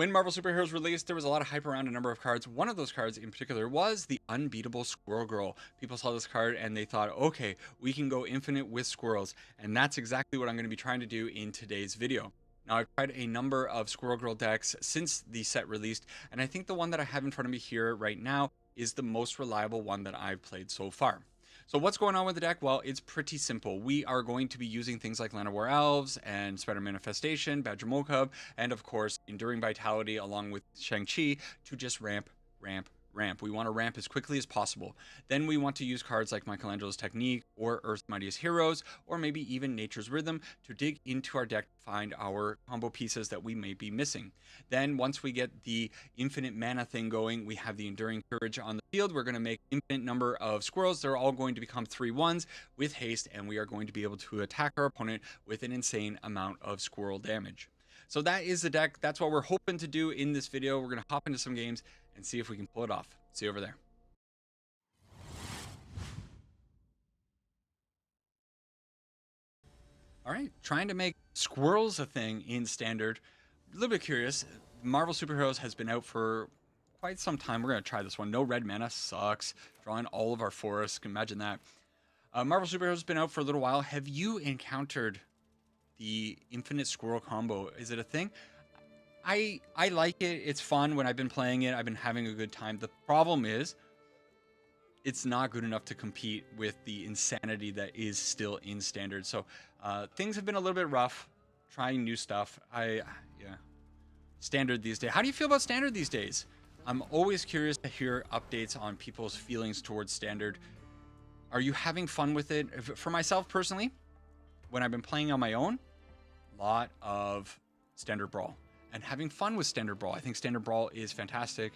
When Marvel Superheroes released, there was a lot of hype around a number of cards. One of those cards in particular was the Unbeatable Squirrel Girl. People saw this card and they thought, okay, we can go infinite with squirrels. And that's exactly what I'm going to be trying to do in today's video. Now, I've tried a number of Squirrel Girl decks since the set released, and I think the one that I have in front of me here right now is the most reliable one that I've played so far. So what's going on with the deck? Well, it's pretty simple. We are going to be using things like Land of War Elves and Spider Manifestation, Badgermole Cub, and of course, Enduring Vitality along with Shang-Chi to just ramp. We want to ramp as quickly as possible. Then we want to use cards like Michelangelo's Technique or Earth's Mightiest Heroes or maybe even Nature's Rhythm to dig into our deck to find our combo pieces that we may be missing. Then once we get the infinite mana thing going, we have the Enduring Courage on the field. We're going to make infinite number of squirrels. They're all going to become 3/1s with haste, and we are going to be able to attack our opponent with an insane amount of squirrel damage. So that is the deck. That's what we're hoping to do in this video. We're going to hop into some games and see if we can pull it off. See you over there. All right, trying to make squirrels a thing in standard. A little bit curious. Marvel Superheroes has been out for quite some time. We're going to try this one. No red mana sucks. Drawing all of our forests. Can imagine that. Marvel Superheroes has been out for a little while. Have you encountered the infinite squirrel combo? Is it a thing? I like it. It's fun. When I've been playing it, I've been having a good time. The problem is it's not good enough to compete with the insanity that is still in standard. So things have been a little bit rough trying new stuff. Yeah, standard these days. How do you feel about standard these days? I'm always curious to hear updates on people's feelings towards standard. Are you having fun with it? For myself personally, when I've been playing on my own, a lot of standard brawl and having fun with standard brawl. I think standard brawl is fantastic.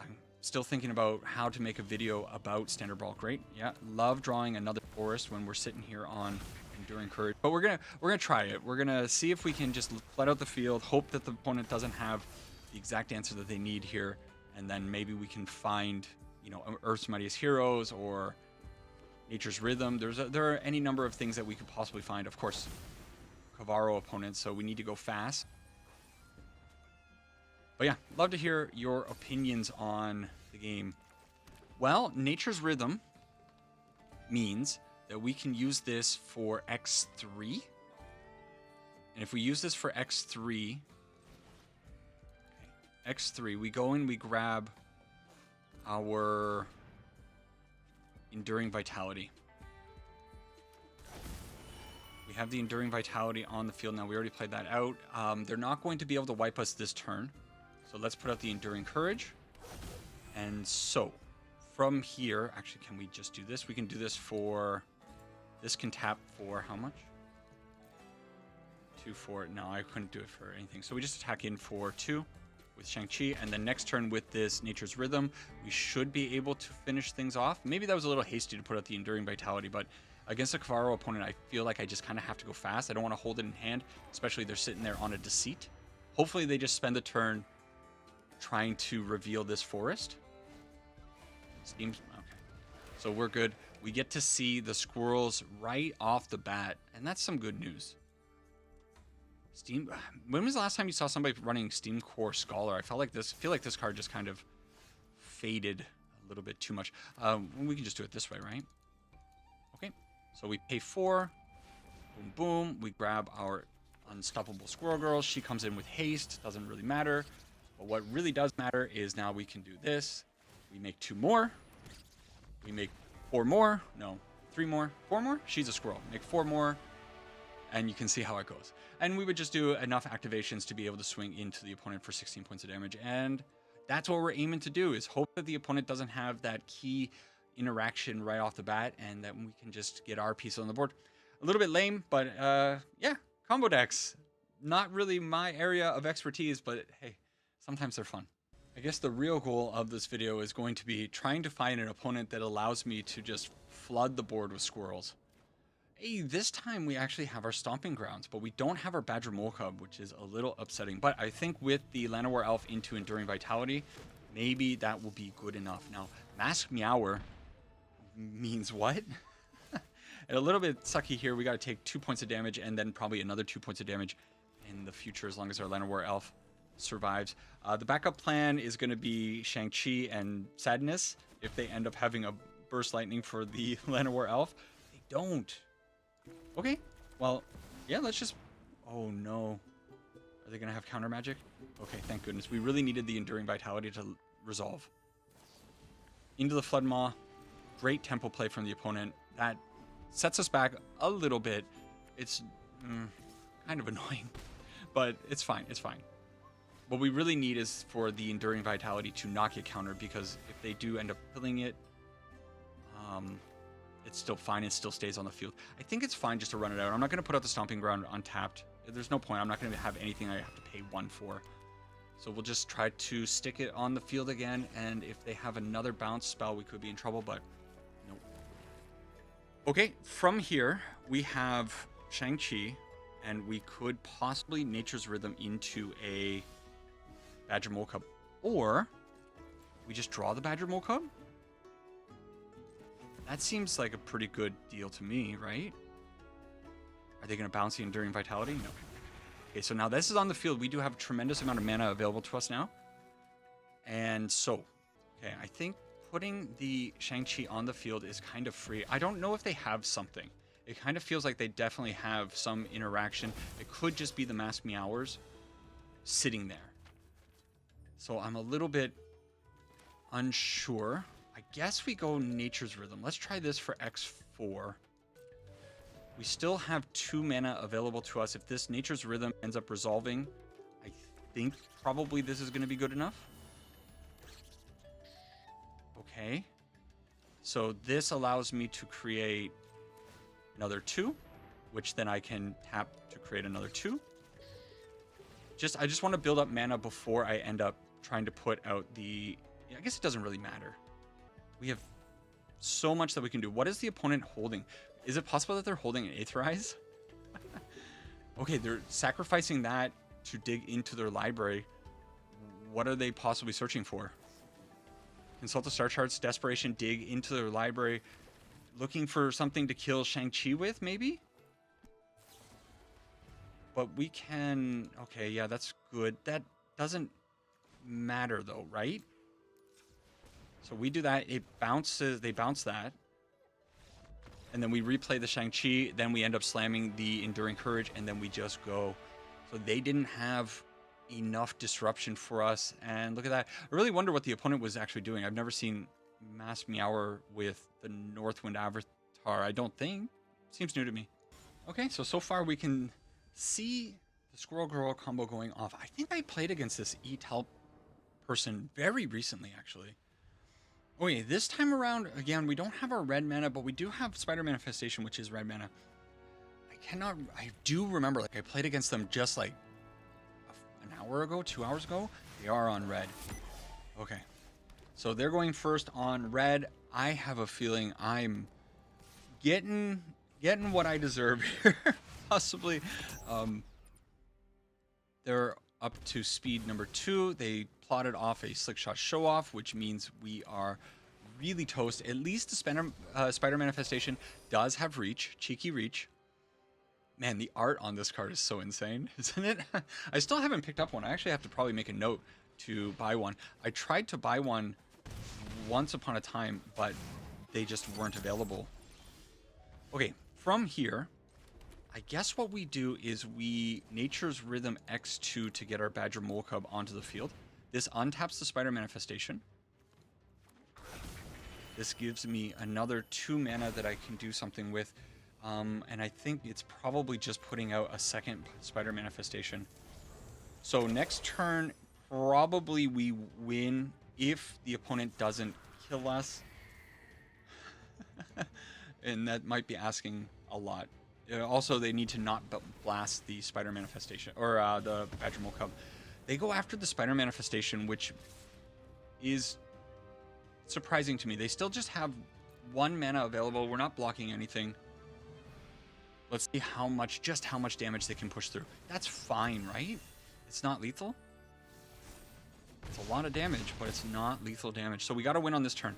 I'm still thinking about how to make a video about standard brawl. Great. Yeah, love drawing another forest when we're sitting here on Enduring Courage. But we're gonna try it. We're gonna see if we can just flood out the field, hope that the opponent doesn't have the exact answer that they need here, and then maybe we can find, you know, Earth's Mightiest Heroes or Nature's Rhythm. There are any number of things that we could possibly find. Of course, Cavaro opponents, so we need to go fast. But yeah, love to hear your opinions on the game. Well, Nature's Rhythm means that we can use this for X3. And if we use this for X3, we go and we grab our Enduring Vitality. We have the Enduring Vitality on the field now. We already played that out. They're not going to be able to wipe us this turn. So let's put out the Enduring Courage. And so, from here, actually, can we just do this? We can do this for, this can tap for how much? 2, 4, no, I couldn't do it for anything. So we just attack in for 2 with Shang-Chi. And then next turn with this Nature's Rhythm, we should be able to finish things off. Maybe that was a little hasty to put out the Enduring Vitality, but against a Cavaro opponent, I feel like I just kind of have to go fast. I don't want to hold it in hand, especially they're sitting there on a Deceit. Hopefully they just spend the turn trying to reveal this forest. Steam's okay. So we're good. We get to see the squirrels right off the bat, and that's some good news. Steam. When was the last time you saw somebody running Steam Core Scholar? I feel like this card just kind of faded a little bit too much. We can just do it this way, right? Okay. So we pay 4. Boom, boom. We grab our Unstoppable Squirrel Girl. She comes in with haste. Doesn't really matter. But what really does matter is now we can do this. We make 2 more. We make 4 more. No, 3 more. 4 more? She's a squirrel. Make 4 more. And you can see how it goes. And we would just do enough activations to be able to swing into the opponent for 16 points of damage. And that's what we're aiming to do, is hope that the opponent doesn't have that key interaction right off the bat, and that we can just get our piece on the board. A little bit lame, but yeah, combo decks. Not really my area of expertise, but hey, sometimes they're fun. I guess the real goal of this video is going to be trying to find an opponent that allows me to just flood the board with squirrels. Hey, this time we actually have our stomping grounds, but we don't have our Badgermole Cub, which is a little upsetting. But I think with the Land of War Elf into Enduring Vitality, maybe that will be good enough. Now, Masked Meower means what? And a little bit sucky here. We got to take 2 points of damage and then probably another 2 points of damage in the future as long as our Land of War Elf survives. The backup plan is going to be Shang-Chi and Sadness if they end up having a Burst Lightning for the Llanowar Elf. They don't. Okay, well, yeah, let's just... Oh, no. Are they going to have counter magic? Okay, thank goodness. We really needed the Enduring Vitality to resolve. Into the Flood Maw. Great tempo play from the opponent. That sets us back a little bit. It's kind of annoying, but it's fine. It's fine. What we really need is for the Enduring Vitality to not get countered, because if they do end up killing it, it's still fine. It still stays on the field. I think it's fine just to run it out. I'm not going to put out the Stomping Ground untapped. There's no point. I'm not going to have anything I have to pay 1 for. So we'll just try to stick it on the field again, and if they have another bounce spell, we could be in trouble, but nope. Okay, from here, we have Shang-Chi, and we could possibly Nature's Rhythm into a Badgermole Cub. Or we just draw the Badgermole Cub? That seems like a pretty good deal to me, right? Are they going to bounce the Enduring Vitality? No. Okay, so now this is on the field. We do have a tremendous amount of mana available to us now. And so, okay, I think putting the Shang-Chi on the field is kind of free. I don't know if they have something. It kind of feels like they definitely have some interaction. It could just be the Masked Meowers sitting there. So I'm a little bit unsure. I guess we go Nature's Rhythm. Let's try this for X4. We still have 2 mana available to us. If this Nature's Rhythm ends up resolving, I think probably this is going to be good enough. Okay. So this allows me to create another 2, which then I can tap to create another 2. I just want to build up mana before I end up trying to put out the... I guess it doesn't really matter. We have so much that we can do. What is the opponent holding? Is it possible that they're holding an Aetherize? Okay, they're sacrificing that to dig into their library. What are they possibly searching for? Consult the star charts, desperation, dig into their library. Looking for something to kill Shang-Chi with, maybe? But we can... Okay, yeah, that's good. That doesn't matter, though, right? So we do that. It bounces. They bounce that. And then we replay the Shang-Chi. Then we end up slamming the Enduring Courage. And then we just go. So they didn't have enough disruption for us. And look at that. I really wonder what the opponent was actually doing. I've never seen Masked Meower with the Northwind Avatar. I don't think. Seems new to me. Okay, so far we can see the Squirrel Girl combo going off. I think I played against this Eat Help person very recently, actually. Okay, this time around, again, we don't have our red mana, but we do have Spider Manifestation, which is red mana. I do remember, like, I played against them just like an hour ago, 2 hours ago. They are on red. Okay. So they're going first on red. I have a feeling I'm getting what I deserve here, possibly. They're up to speed number 2. They plotted off a Slick Shot Show Off, which means we are really toast. At least the Spider Manifestation does have reach, cheeky reach. Man, the art on this card is so insane, isn't it? I still haven't picked up one. I actually have to probably make a note to buy one. I tried to buy one once upon a time, but they just weren't available. Okay, from here, I guess what we do is we Nature's Rhythm X2 to get our Badgermole Cub onto the field. This untaps the Spider Manifestation. This gives me another 2 mana that I can do something with. And I think it's probably just putting out a second Spider Manifestation. So next turn, probably we win if the opponent doesn't kill us. And that might be asking a lot. Also, they need to not blast the Spider Manifestation, or the Badgermole Cub. They go after the Spider Manifestation, which is surprising to me. They still just have 1 mana available. We're not blocking anything. Let's see how much damage they can push through. That's fine, right? It's not lethal. It's a lot of damage, but it's not lethal damage. So we got to win on this turn.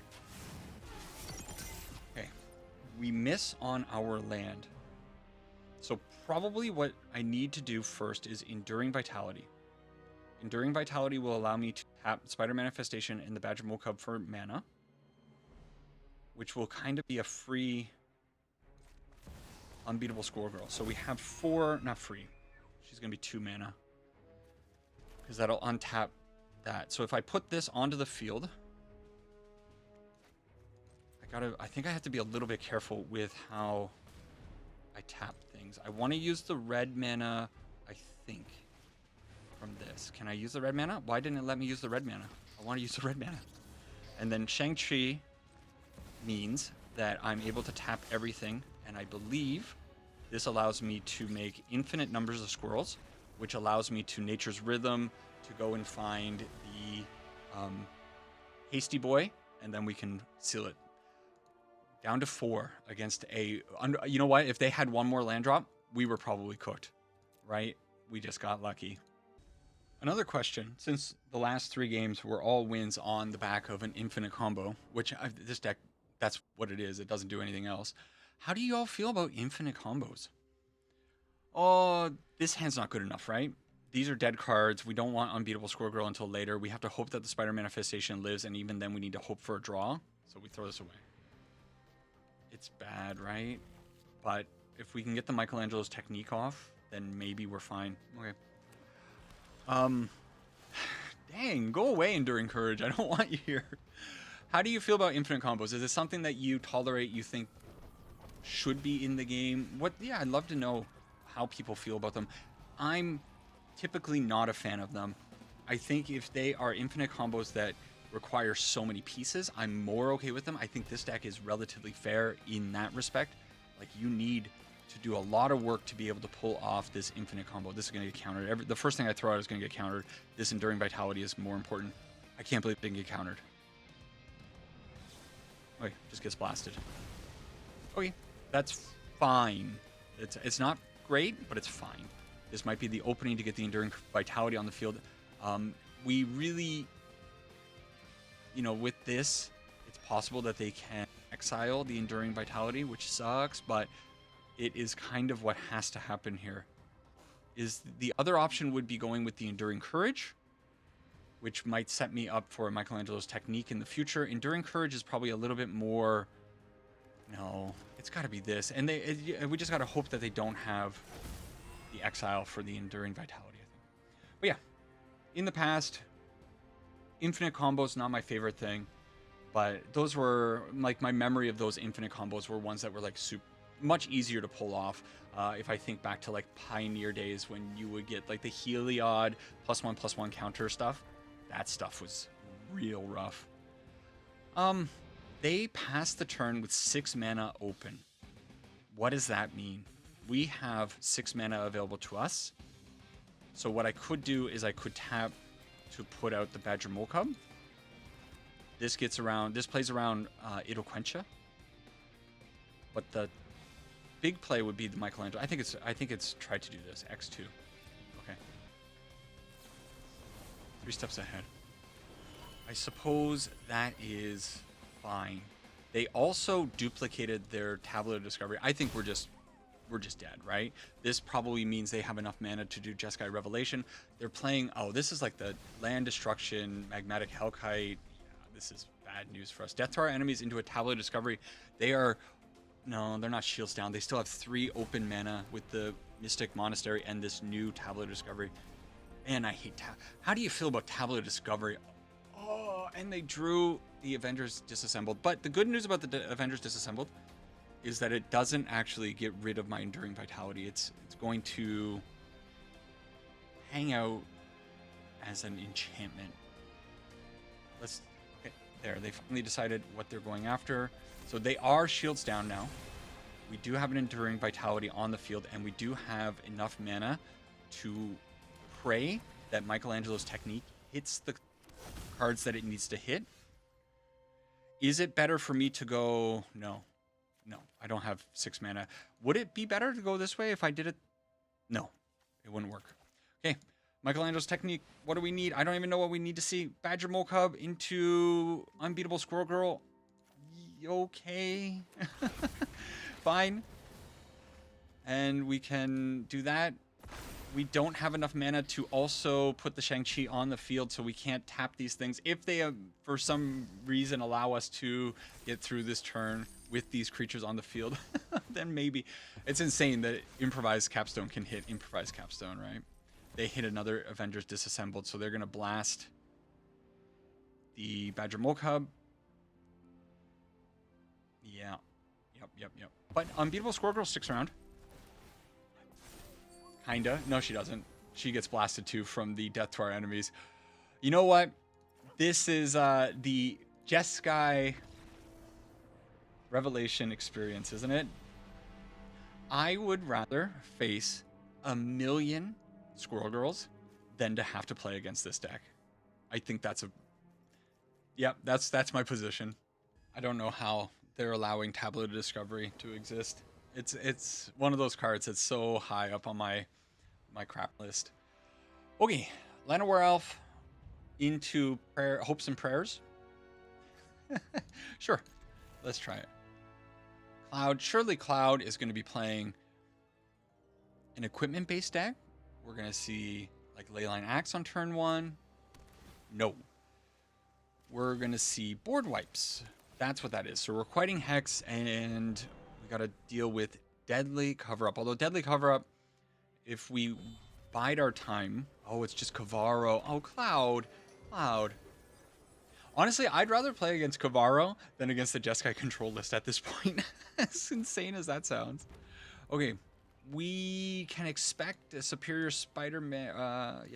Okay. We miss on our land. So probably what I need to do first is Enduring Vitality. Enduring Vitality will allow me to tap Spider Manifestation in the Badgermole Cub for mana, which will kind of be a free Unbeatable Squirrel Girl. So we have 4, not free. She's going to be 2 mana. Because that'll untap that. So if I put this onto the field, I think I have to be a little bit careful with how I tap things. I want to use the red mana, I think, from this. Can I use the red mana? Why didn't it let me use the red mana? I want to use the red mana. And then Shang-Chi means that I'm able to tap everything, and I believe this allows me to make infinite numbers of squirrels, which allows me to Nature's Rhythm to go and find the Hasty Boy, and then we can seal it. Down to 4 against a... You know what? If they had one more land drop, we were probably cooked, right? We just got lucky. Another question, since the last 3 games were all wins on the back of an infinite combo, which this deck, that's what it is. It doesn't do anything else. How do you all feel about infinite combos? Oh, this hand's not good enough, right? These are dead cards. We don't want Unbeatable Squirrel Girl until later. We have to hope that the Spider Manifestation lives, and even then we need to hope for a draw. So we throw this away. It's bad, right? But if we can get the Michelangelo's technique off, then maybe we're fine. Okay. Dang, go away, Enduring Courage. I don't want you here. How do you feel about infinite combos? Is it something that you tolerate, you think should be in the game? Yeah, I'd love to know how people feel about them. I'm typically not a fan of them. I think if they are infinite combos that require so many pieces, I'm more okay with them. I think this deck is relatively fair in that respect. Like, you need to do a lot of work to be able to pull off this infinite combo. This is going to get countered. The first thing I throw out is going to get countered. This Enduring Vitality is more important. I can't believe it didn't get countered. Okay, just gets blasted. Okay, that's fine. It's not great, but it's fine. This might be the opening to get the Enduring Vitality on the field. We really, with this, it's possible that they can exile the Enduring Vitality, which sucks, but it is kind of what has to happen here. The other option would be going with the Enduring Courage, which might set me up for Michelangelo's technique in the future. Enduring Courage is probably a little bit more... No, it's got to be this. And we just got to hope that they don't have the exile for the Enduring Vitality, I think. But yeah, in the past, infinite combos, not my favorite thing. But those were, like, my memory of those infinite combos were ones that were, like, much easier to pull off. If I think back to, like, Pioneer days when you would get, like, the Heliod +1/+1 counter stuff. That stuff was real rough. They passed the turn with 6 mana open. What does that mean? We have 6 mana available to us. So what I could do is I could tap to put out the Badgermole Cub. This plays around Iroquentia. But the big play would be the Michelangelo. I think it's tried to do this. X2. Okay. 3 steps ahead. I suppose that is fine. They also duplicated their Tablet of Discovery. I think we're just dead, right? This probably means they have enough mana to do Jeskai Revelation. They're playing, this is like the Land Destruction, Magmatic Hellkite. Yeah, this is bad news for us. Death to our enemies into a Tablet of Discovery. No, they're not shields down. They still have 3 open mana with the Mystic Monastery and this new Tablet of Discovery. Man, I hate How do you feel about Tablet of Discovery? Oh, and they drew the Avengers Disassembled. But the good news about the Avengers Disassembled is that it doesn't actually get rid of my Enduring Vitality. It's going to hang out as an enchantment. Okay, there. They finally decided what they're going after. So they are shields down now. We do have an Enduring Vitality on the field, and we do have enough mana to pray that Michelangelo's technique hits the cards that it needs to hit. Is it better for me to go... No, I don't have 6 mana. Would it be better to go this way if I did it? No, it wouldn't work. Okay, Michelangelo's technique. What do we need? I don't even know what we need to see. Badgermole Cub into Unbeatable Squirrel Girl. Okay. Fine. And we can do that. we don't have enough mana to also put the Shang-Chi on the field, so we can't tap these things. If they, for some reason, allow us to get through this turn with these creatures on the field, then maybe. It's insane that Improvised Capstone can hit Improvised Capstone, right? They hit another Avengers Disassembled, so they're going to blast the Badgermole Cub. Yeah. Yep. But Unbeatable Squirrel Girl sticks around. Kinda. No, she doesn't. She gets blasted too from the death to our enemies. You know what? This is the Jeskai Revelation experience, isn't it? I would rather face 1,000,000 Squirrel Girls than to have to play against this deck. I think that's a... Yep, that's my position. I don't know how they're allowing Tableau of Discovery to exist. It's one of those cards that's so high up on my crap list. Okay, Llanowar Elf into Hopes and Prayers. Sure, let's try it. Cloud. Surely Cloud is going to be playing an equipment-based deck. We're going to see like Leyline Axe on turn 1. No. We're going to see board wipes. That's what that is. So we're requiting Hex, and we got to deal with Deadly Cover-Up. Although Deadly Cover-Up, if we bide our time... Oh, it's just Kavaro. Oh, Cloud. Honestly, I'd rather play against Kavaro than against the Jeskai control list at this point. As insane as that sounds. Okay, we can expect a superior Spider-Man,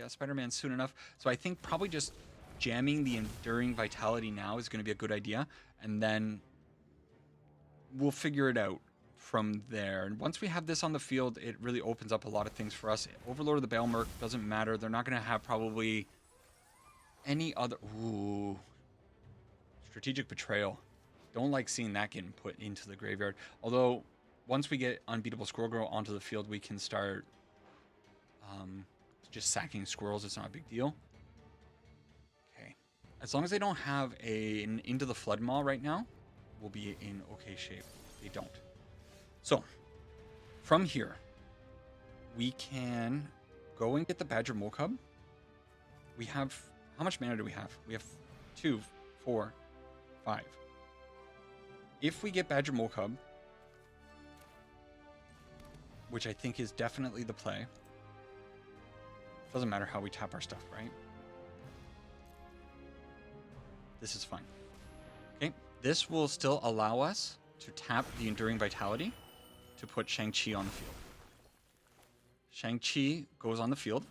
Spider-Man soon enough. So I think probably just jamming the Enduring Vitality now is going to be a good idea. And then we'll figure it out from there. And once we have this on the field, it really opens up a lot of things for us. Overlord of the Baelmerc doesn't matter. They're not going to have probably any other... Ooh. Strategic Betrayal. Don't like seeing that getting put into the graveyard. Although, once we get Unbeatable Squirrel Girl onto the field, we can start just sacking squirrels. It's not a big deal. Okay. As long as they don't have an Into the Flood Maw right now, we'll be in okay shape. They don't. So, from here, we can go and get the Badgermole Cub. We have... How much mana do we have? We have 2, 4, 5. If we get Badgermole Cub, which I think is definitely the play, doesn't matter how we tap our stuff, right? This is fine. Okay, this will still allow us to tap the Enduring Vitality to put Shang-Chi on the field. Shang-Chi goes on the field.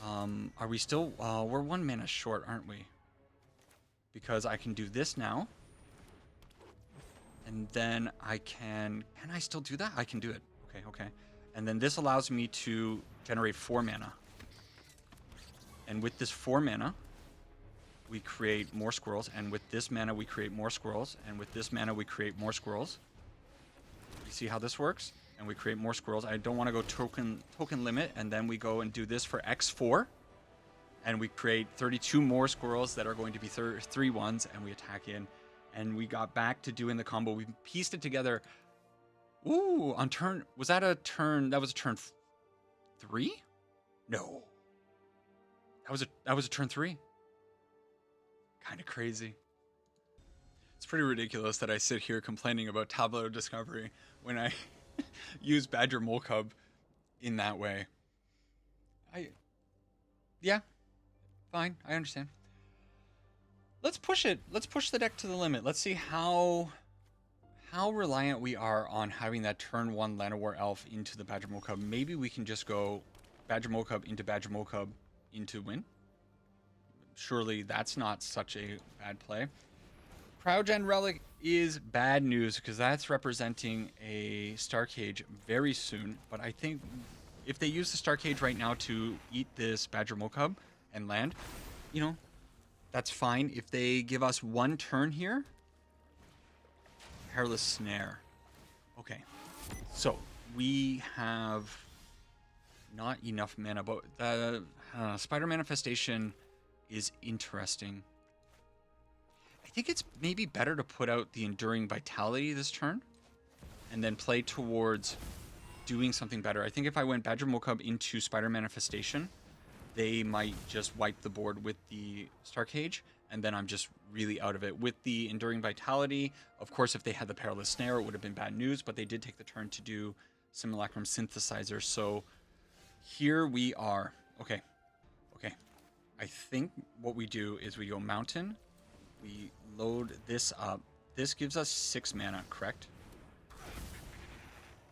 Are we still... we're 1 mana short, aren't we? Because I can do this now. And then I can... Can I still do that? I can do it. Okay. And then this allows me to generate 4 mana. And with this 4 mana, we create more squirrels. And with this mana, we create more squirrels. And with this mana, we create more squirrels. You see how this works? And we create more squirrels. I don't want to go token limit. And then we go and do this for X4. And we create 32 more squirrels that are going to be 3/1s. And we attack in. And we got back to doing the combo. We pieced it together. Ooh, on turn... Was that a turn... That was a turn 3? No. That was a turn 3. Kind of crazy. It's pretty ridiculous that I sit here complaining about Tableau of Discovery when I use Badgermole Cub in that way. Yeah. Fine, I understand. Let's push it. Let's push the deck to the limit. Let's see how reliant we are on having that turn 1 Llanowar Elf into the Badgermole Cub. Maybe we can just go Badgermole Cub into win. Surely that's not such a bad play. Cryogen Relic is bad news because that's representing a Star Cage very soon. But I think if they use the Star Cage right now to eat this Badgermole Cub and land, you know, that's fine. If they give us 1 turn here, Hairless Snare. Okay, so we have not enough mana, but the Spider Manifestation is interesting. I think it's maybe better to put out the Enduring Vitality this turn and then play towards doing something better. I think if I went Badgermole Cub into Spider Manifestation, they might just wipe the board with the Star Cage, and then I'm just really out of it. With the Enduring Vitality, of course, if they had the Perilous Snare, it would have been bad news, but they did take the turn to do Simulacrum Synthesizer, so here we are. Okay. I think what we do is we go Mountain, we load this up. This gives us 6 mana, correct?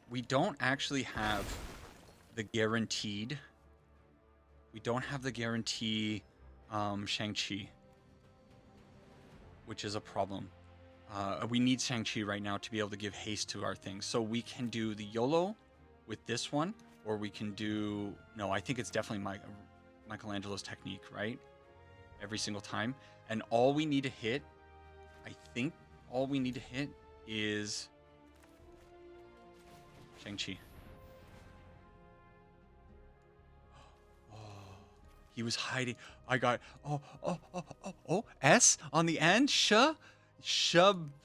We don't actually have the guaranteed... We don't have the guarantee Shang-Chi, which is a problem. We need Shang-Chi right now to be able to give haste to our things. So we can do the YOLO with this one, or we can do... No, I think it's definitely Michelangelo's technique, right? Every single time. And all we need to hit, I think all we need to hit is Shang-Chi. He was hiding. I got S on the end.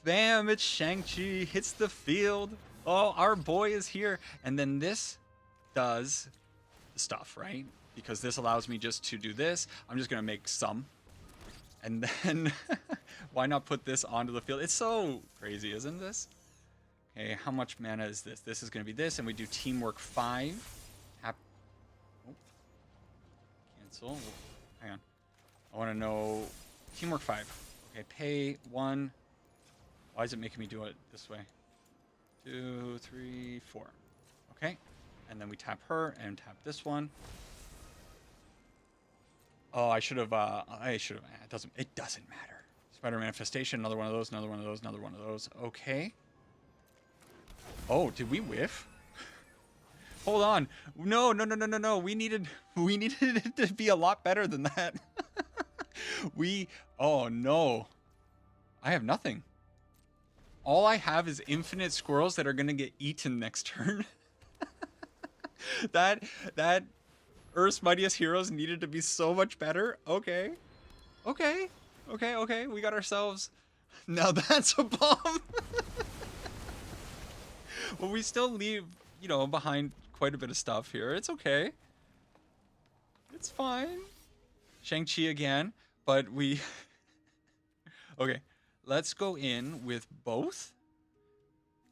Bam! It's Shang-Chi hits the field. Oh, our boy is here. And then this does the stuff, right? Because this allows me just to do this. I'm just gonna make some, and then why not put this onto the field? It's so crazy, isn't this? Okay, how much mana is this? This is gonna be this, and we do Teamwork 5. Cancel. Hang on. I want to know Teamwork 5. Okay, pay 1. Why is it making me do it this way? 2, 3, 4. Okay, and then we tap her and tap this one. Oh, I should have. It doesn't matter. Spider Manifestation. Another one of those. Another one of those. Another one of those. Okay. Oh, did we whiff? Hold on. No. We needed it to be a lot better than that. Oh no. I have nothing. All I have is infinite squirrels that are gonna get eaten next turn. that Earth's Mightiest Heroes needed to be so much better. Okay. We got ourselves. Now that's a bomb. Well, we still leave, behind quite a bit of stuff here. It's okay. It's fine. Shang-Chi again, but we... Okay, let's go in with both.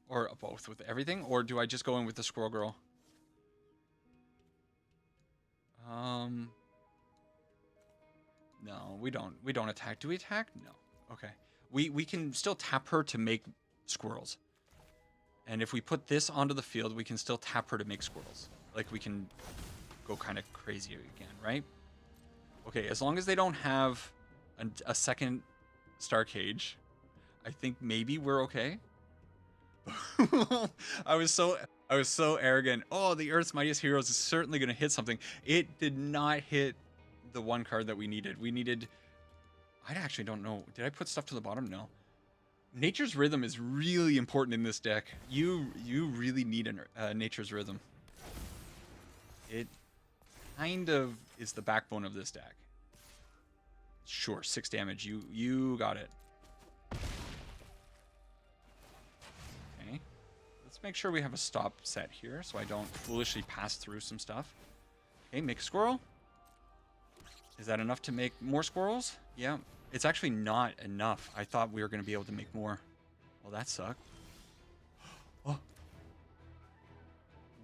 Or both with everything, or do I just go in with the Squirrel Girl? No, we don't attack. Do we attack? No. Okay. We can still tap her to make squirrels. And if we put this onto the field, we can still tap her to make squirrels. Like, we can go kind of crazy again, right? Okay, as long as they don't have a second Star Cage, I think maybe we're okay. I was so arrogant. Oh, the Earth's Mightiest Heroes is certainly going to hit something. It did not hit the one card that we needed. I actually don't know. Did I put stuff to the bottom? No. Nature's Rhythm is really important in this deck. You really need Nature's Rhythm. It kind of is the backbone of this deck. Sure, 6 damage. You got it. Okay. Let's make sure we have a stop set here so I don't foolishly pass through some stuff. Okay, make a squirrel. Is that enough to make more squirrels? Yeah. It's actually not enough. I thought we were going to be able to make more. Well, that sucked. Oh.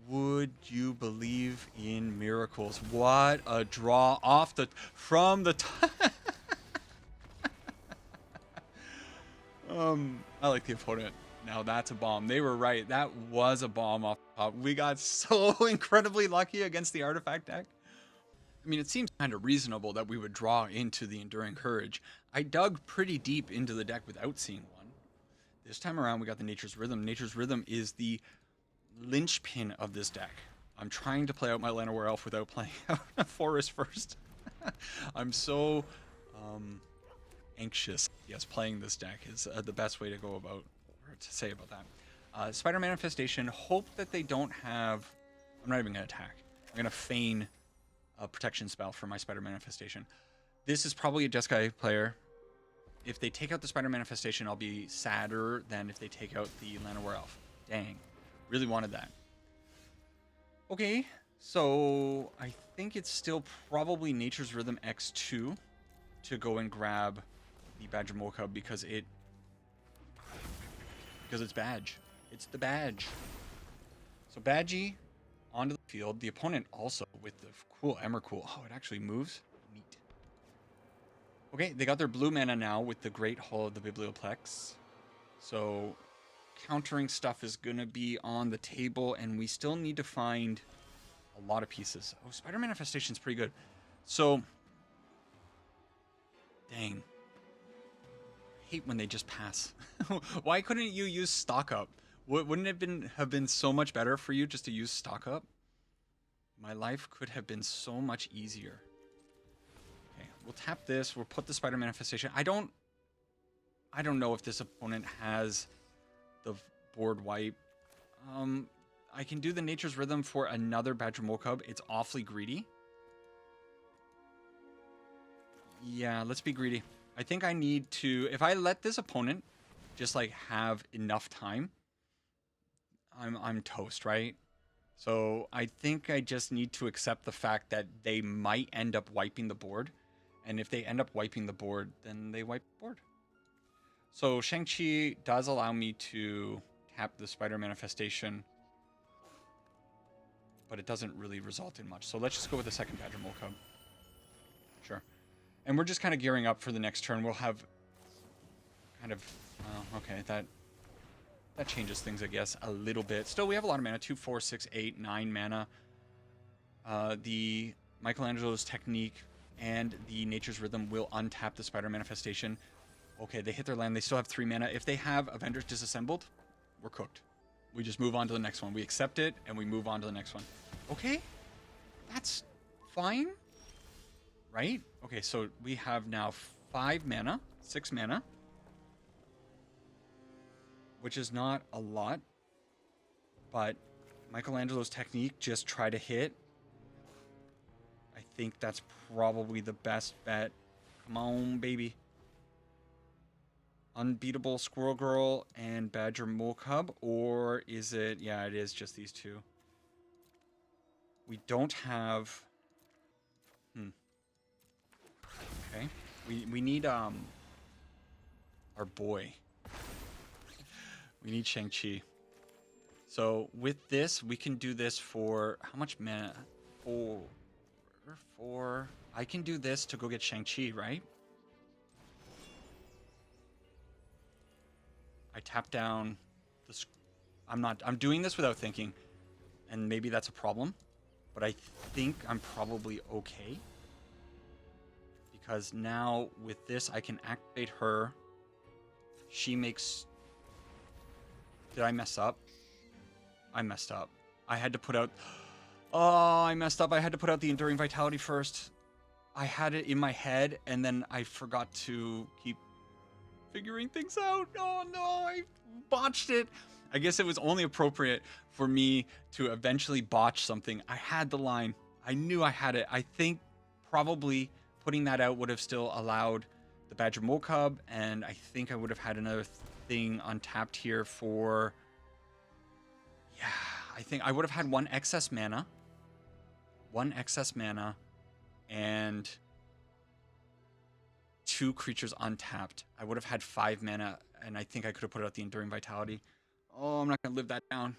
Would you believe in miracles? What a draw from the I like the opponent. Now that's a bomb. They were right. That was a bomb off the top. We got so incredibly lucky against the artifact deck. I mean, it seems kind of reasonable that we would draw into the Enduring Courage. I dug pretty deep into the deck without seeing one. This time around, we got the Nature's Rhythm. Nature's Rhythm is the linchpin of this deck. I'm trying to play out my Llanowar Elf without playing out a Forest first. I'm so anxious. Yes, playing this deck is the best way to go about, or to say about that. Spider Manifestation, hope that they don't have... I'm not even going to attack. I'm going to feign a protection spell for my Spider Manifestation. This is probably a Jeskai player. If they take out the Spider Manifestation, I'll be sadder than if they take out the Llanowar Elf. Dang. Really wanted that. Okay, so I think it's still probably Nature's Rhythm X2 to go and grab the Badgermole Cub because it's badge. It's the badge. So Badgie onto the field. The opponent also with the cool Emrakul. Oh, it actually moves. Neat. Okay, they got their blue mana now with the Great Hall of the Biblioplex. So countering stuff is going to be on the table, and we still need to find a lot of pieces. Oh, Spider Manifestation is pretty good. So, dang. I hate when they just pass. Why couldn't you use stock up? Wouldn't it have been so much better for you just to use stock up? My life could have been so much easier. Okay, we'll tap this. We'll put the Spider Manifestation. I don't know if this opponent has the board wipe. I can do the Nature's Rhythm for another Badgermole Cub. It's awfully greedy. Yeah, let's be greedy. I think I need to... If I let this opponent just, like, have enough time, I'm toast, right? So I think I just need to accept the fact that they might end up wiping the board. And if they end up wiping the board, then they wipe the board. So Shang-Chi does allow me to tap the Spider Manifestation, but it doesn't really result in much. So let's just go with the second Badgermole Cub. Sure. And we're just kind of gearing up for the next turn. We'll have kind of... okay, that changes things, I guess, a little bit. Still, we have a lot of mana. 2, 4, 6, 8, 9 mana. The Michelangelo's Technique and the Nature's Rhythm will untap the Spider Manifestation. Okay, they hit their land. They still have 3 mana. If they have Avengers Disassembled, we're cooked. We just move on to the next one. We accept it, and we move on to the next one. Okay, that's fine, right? Okay, so we have now 5 mana, 6 mana, which is not a lot, but Michelangelo's Technique, just try to hit. I think that's probably the best bet. Come on, baby. Unbeatable Squirrel Girl and Badgermole Cub, or is it... Yeah, it is just these two. We don't have... Okay. We need, our boy. We need Shang-Chi. So, with this, we can do this for... How much mana? 4. I can do this to go get Shang-Chi, right? I tap down the... I'm doing this without thinking, and maybe that's a problem, but I think I'm probably okay. Because now, with this, I can activate her. She makes... Did I mess up? I messed up. I had to put out... Oh, I messed up. I had to put out the Enduring Vitality first. I had it in my head, and then I forgot to keep figuring things out. Oh no, I botched it. I guess it was only appropriate for me to eventually botch something. I had the line. I knew I had it. I think probably putting that out would have still allowed the Badgermole Cub, and I think I would have had another thing untapped here for... Yeah, I think I would have had one excess mana, and 2 creatures untapped. I would have had 5 mana, and I think I could have put out the Enduring Vitality. Oh, I'm not going to live that down.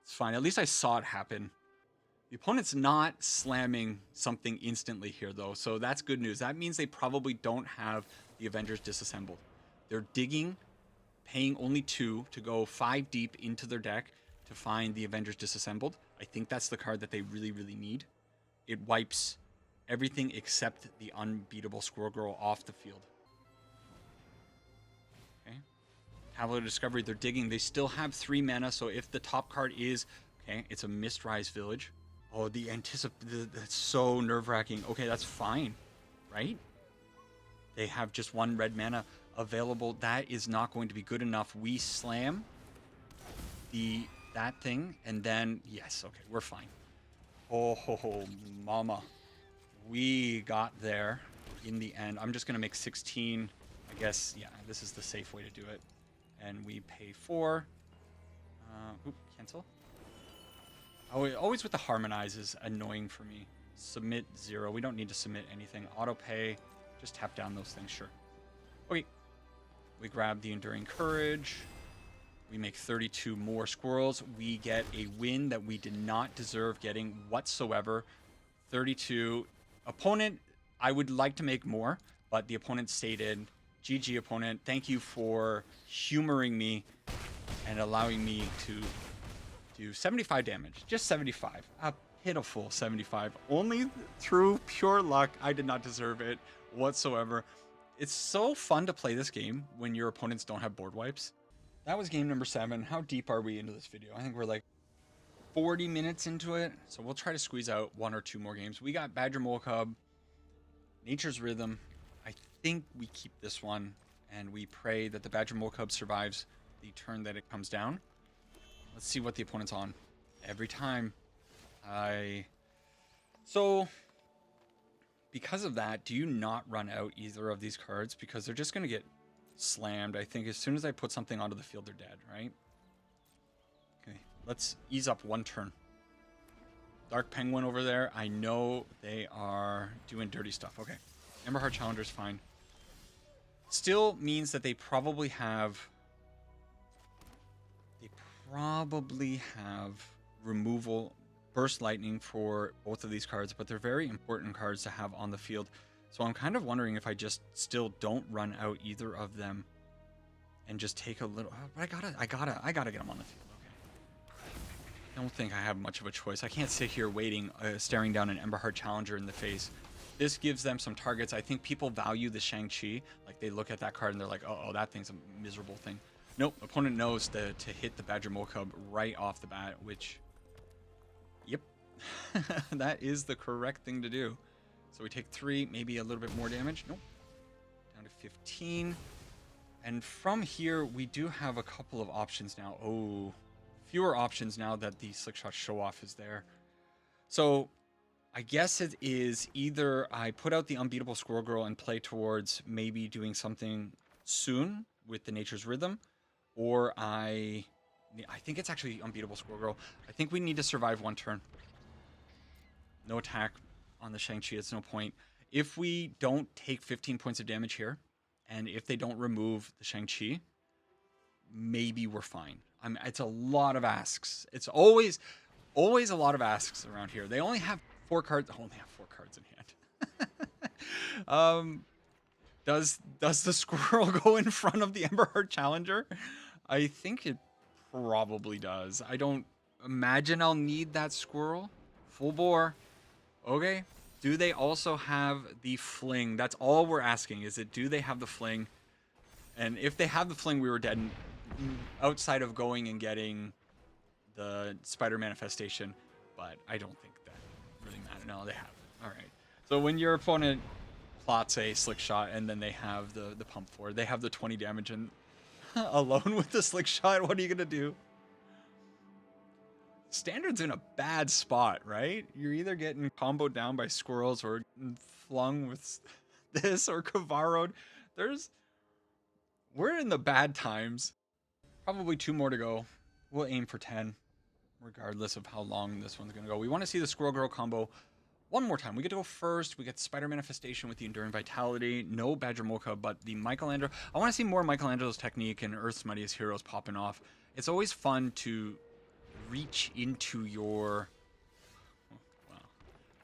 It's fine. At least I saw it happen. The opponent's not slamming something instantly here, though, so that's good news. That means they probably don't have the Avengers Disassembled. They're digging, paying only 2 to go 5 deep into their deck to find the Avengers Disassembled. I think that's the card that they really, really need. It wipes everything except the Unbeatable Squirrel Girl off the field. Okay. Tableau Discovery, they're digging. They still have 3 mana, so if the top card is... Okay, it's a Mistrise Village. Oh, that's so nerve-wracking. Okay, that's fine, right? They have just 1 red mana available. That is not going to be good enough. We slam that thing, and then... Yes, okay, we're fine. Oh, mama. We got there in the end. I'm just going to make 16. I guess, yeah, this is the safe way to do it. And we pay 4. Cancel. Always with the harmonize is annoying for me. Submit 0. We don't need to submit anything. Auto pay. Just tap down those things. Sure. Okay. We grab the Enduring Courage. We make 32 more squirrels. We get a win that we did not deserve getting whatsoever. 32. Opponent, I would like to make more, but the opponent stated, GG opponent, thank you for humoring me and allowing me to do 75 damage. Just 75. A pitiful 75. Only through pure luck. I did not deserve it whatsoever. It's so fun to play this game when your opponents don't have board wipes. That was game number 7. How deep are we into this video? I think we're like 40 minutes into it. So we'll try to squeeze out 1 or 2 more games. We got Badgermole Cub, Nature's Rhythm. I think we keep this one and we pray that the Badgermole Cub survives the turn that it comes down. Let's see what the opponent's on. Every time So because of that, do you not run out either of these cards? Because they're just going to get slammed. I think as soon as I put something onto the field, they're dead, right? Okay, let's ease up 1 turn. Dark Penguin over there. I know they are doing dirty stuff. Okay, Emberheart Challenger's fine. Still means that they probably have removal, Burst Lightning for both of these cards, but they're very important cards to have on the field. So I'm kind of wondering if I just still don't run out either of them and just take a little. But I gotta get them on the field. Okay. I don't think I have much of a choice. I can't sit here waiting, staring down an Emberheart Challenger in the face. This gives them some targets. I think people value the Shang-Chi. Like they look at that card and they're like, oh, that thing's a miserable thing. Nope. Opponent knows to hit the Badgermole Cub right off the bat, which, yep, that is the correct thing to do. So we take 3, maybe a little bit more damage. Nope. Down to 15. And from here, we do have a couple of options now. Oh, fewer options now that the Slickshot Show-Off is there. So I guess it is either I put out the Unbeatable Squirrel Girl and play towards maybe doing something soon with the Nature's Rhythm, or I think it's actually Unbeatable Squirrel Girl. I think we need to survive 1 turn. No attack on the Shang-Chi, it's no point. If we don't take 15 points of damage here, and if they don't remove the Shang-Chi, maybe we're fine. It's a lot of asks. It's always a lot of asks around here. They only have 4 cards. Oh, they have 4 cards in hand. Does the squirrel go in front of the Emberheart Challenger? I think it probably does. I don't imagine I'll need that squirrel. Full bore. Okay. Do they also have the fling? That's all we're asking. Is it, do they have the fling? And if they have the fling, we were dead. Outside of going and getting the spider manifestation. But I don't think that really matters. No, they have it. All right. So when your opponent plots a slick shot and then they have the pump for it, they have the 20 damage and alone with the slick shot, what are you going to do? Standard's in a bad spot, right? You're either getting comboed down by squirrels or flung with this or Kavaroed. We're in the bad times. Probably 2 more to go. We'll aim for 10, regardless of how long this one's going to go. We want to see the Squirrel Girl combo one more time. We get to go first. We get Spider Manifestation with the Enduring Vitality. No Badgermole Cub, but the Michelangelo. I want to see more Michelangelo's Technique and Earth's Mightiest Heroes popping off. It's always fun to reach into your... Wow.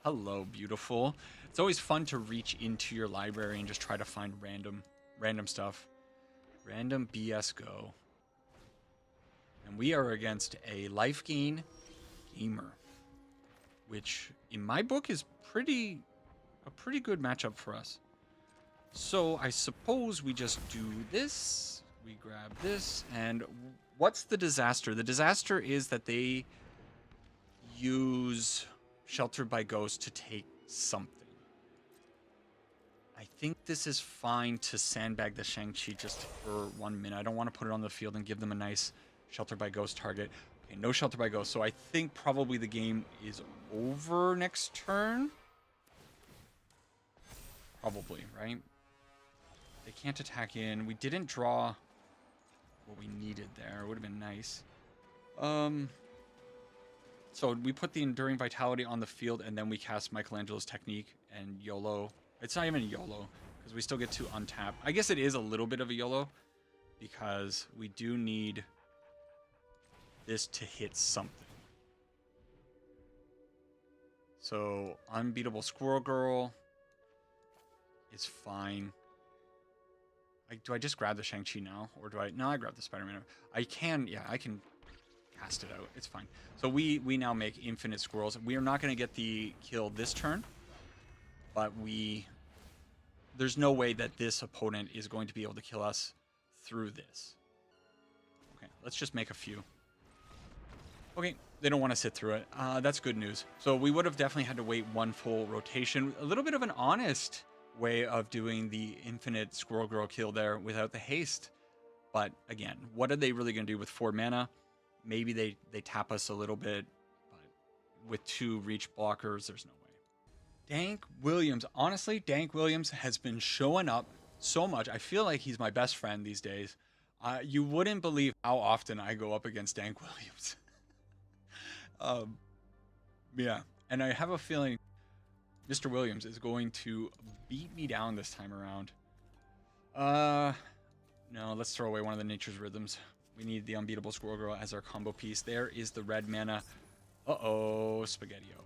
Hello, beautiful. It's always fun to reach into your library and just try to find random stuff. Random BS go. And we are against a life gain gamer, which in my book is a pretty good matchup for us. So I suppose we just do this. We grab this, and what's the disaster? The disaster is that they use Sheltered by Ghost to take something. I think this is fine to sandbag the Shang-Chi just for 1 minute. I don't want to put it on the field and give them a nice Sheltered by Ghost target. Okay, no Shelter by Ghost, so I think probably the game is over next turn. Probably, right? They can't attack in. We didn't draw what we needed there. It would have been nice. So we put the Enduring Vitality on the field, and then we cast Michelangelo's Technique and YOLO. It's not even a YOLO, because we still get to untap. I guess it is a little bit of a YOLO, because we do need this to hit something. So Unbeatable Squirrel Girl is fine. Do I just grab the Shang-Chi now? Or do I... No, I grab the Spider-Man. I can... Yeah, I can cast it out. It's fine. So we now make infinite squirrels. We are not going to get the kill this turn. But there's no way that this opponent is going to be able to kill us through this. Okay, let's just make a few. Okay, they don't want to sit through it. That's good news. So we would have definitely had to wait one full rotation. A little bit of an honest way of doing the infinite Squirrel Girl kill there without the haste. But again, what are they really going to do with 4 mana? Maybe they tap us a little bit, but with 2 reach blockers, there's no way. Dank Williams. Honestly, Dank Williams has been showing up so much. I feel like he's my best friend these days. You wouldn't believe how often I go up against Dank Williams. Yeah, and I have a feeling Mr. Williams is going to beat me down this time around. No, let's throw away one of the Nature's Rhythms. We need the Unbeatable Squirrel Girl as our combo piece. There is the red mana. Uh-oh, Spaghetti-O.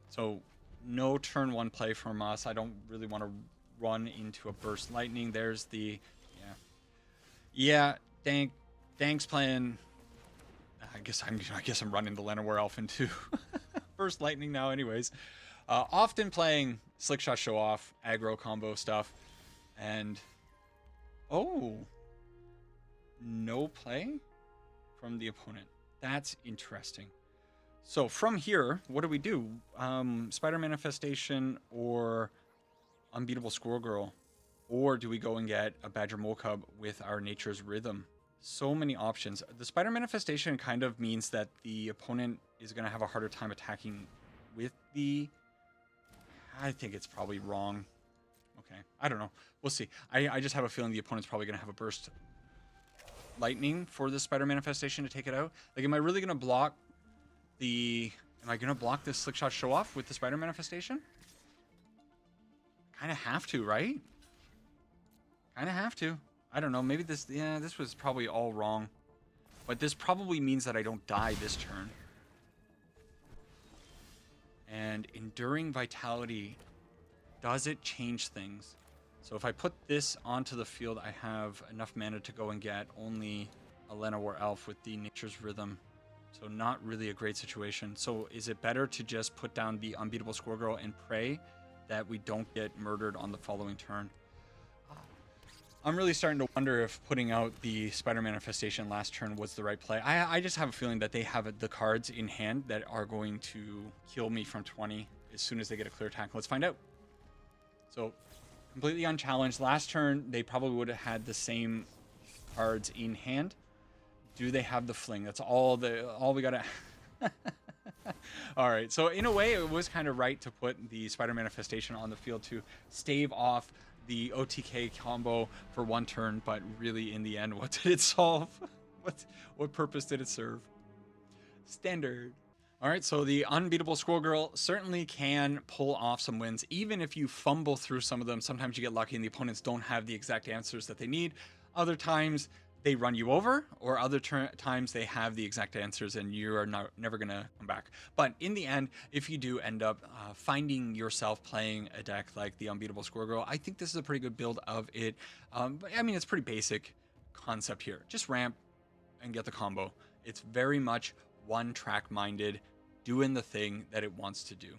So, no turn 1 play from us. I don't really want to run into a Burst Lightning. There's the... Yeah, Dank's playing... I guess I'm running the Llanowar Elf into Burst Lightning now anyways. Often playing Slickshot Show Off, aggro combo stuff. And... Oh... No play from the opponent. That's interesting. So from here, what do we do? Spider Manifestation or Unbeatable Squirrel Girl? Or do we go and get a Badgermole Cub with our Nature's Rhythm? So many options. The Spider Manifestation kind of means that the opponent is going to have a harder time attacking with the... I think it's probably wrong. Okay, I don't know. We'll see. I just have a feeling the opponent's probably going to have a Burst Lightning for the Spider Manifestation to take it out. Like, am I really going to block the... Am I going to block this Slickshot Show Off with the Spider Manifestation? Kind of have to, right? Kind of have to. I don't know. Maybe this... Yeah, this was probably all wrong. But this probably means that I don't die this turn. And Enduring Vitality, does it change things? So if I put this onto the field, I have enough mana to go and get only a Llanowar Elf with the Nature's Rhythm. So not really a great situation. So is it better to just put down the Unbeatable Squirrel Girl and pray that we don't get murdered on the following turn? I'm really starting to wonder if putting out the Spider Manifestation last turn was the right play. I just have a feeling that they have the cards in hand that are going to kill me from 20 as soon as they get a clear attack. Let's find out. So... completely unchallenged. Last turn, they probably would have had the same cards in hand. Do they have the fling? That's all we gotta... All right, so in a way, it was kind of right to put the Spider Manifestation on the field to stave off the OTK combo for 1 turn, but really, in the end, what did it solve? What purpose did it serve? Standard. All right, so the Unbeatable Squirrel Girl certainly can pull off some wins, even if you fumble through some of them. Sometimes you get lucky and the opponents don't have the exact answers that they need. Other times they run you over, or other times they have the exact answers and you are never going to come back. But in the end, if you do end up finding yourself playing a deck like the Unbeatable Squirrel Girl, I think this is a pretty good build of it. But I mean, it's pretty basic concept here. Just ramp and get the combo. It's very much one-track minded, doing the thing that it wants to do.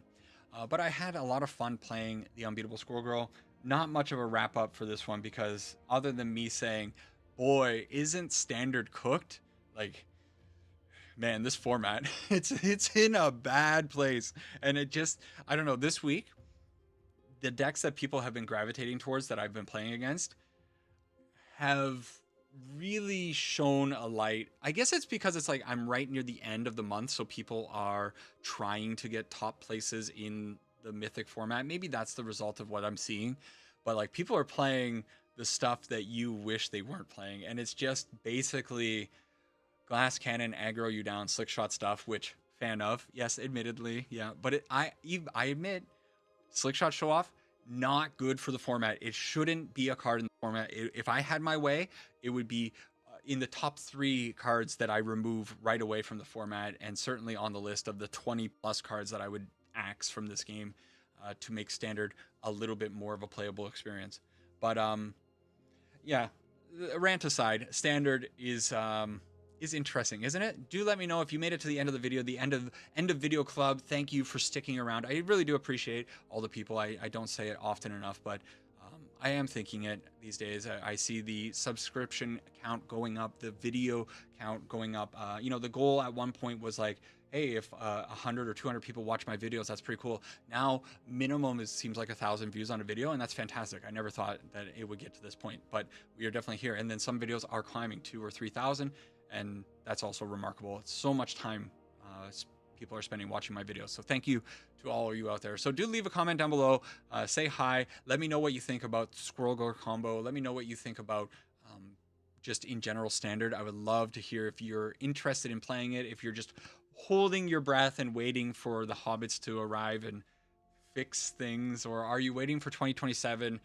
But I had a lot of fun playing the Unbeatable Squirrel Girl. Not much of a wrap-up for this one, because other than me saying, boy, isn't Standard cooked? Like, man, this format, it's in a bad place. And it just, I don't know, this week, the decks that people have been gravitating towards that I've been playing against have really shown a light. I guess it's because it's like I'm right near the end of the month, so people are trying to get top places in the Mythic format. Maybe that's the result of what I'm seeing, but like people are playing the stuff that you wish they weren't playing, and it's just basically glass cannon, aggro you down, slick shot stuff, which fan of. Yes, admittedly, yeah. But I admit, Slickshot Show Off, not good for the format. It shouldn't be a card in the format. If I had my way, it would be in the top 3 cards that I remove right away from the format, and certainly on the list of the 20 plus cards that I would axe from this game to make Standard a little bit more of a playable experience. But yeah, rant aside, Standard is interesting, isn't it? Do let me know if you made it to the end of the video, the end of video club. Thank you for sticking around. I really do appreciate all the people. I don't say it often enough, but I am thinking it these days. I see the subscription count going up, the video count going up. You know, the goal at one point was like, hey, if 100 or 200 people watch my videos, that's pretty cool. Now, minimum seems like 1,000 views on a video, and that's fantastic. I never thought that it would get to this point, but we are definitely here. And then some videos are climbing 2,000 or 3,000, and that's also remarkable. It's so much time people are spending watching my videos. So thank you to all of you out there. So do leave a comment down below. Say hi. Let me know what you think about Squirrel Girl combo. Let me know what you think about just in general Standard. I would love to hear if you're interested in playing it, if you're just holding your breath and waiting for the hobbits to arrive and fix things, or are you waiting for 2027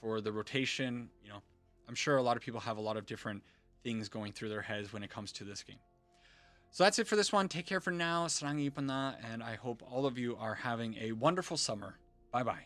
for the rotation? You know, I'm sure a lot of people have a lot of different things going through their heads when it comes to this game. So that's it for this one. Take care for now. Sarang ipana, and I hope all of you are having a wonderful summer. Bye-bye.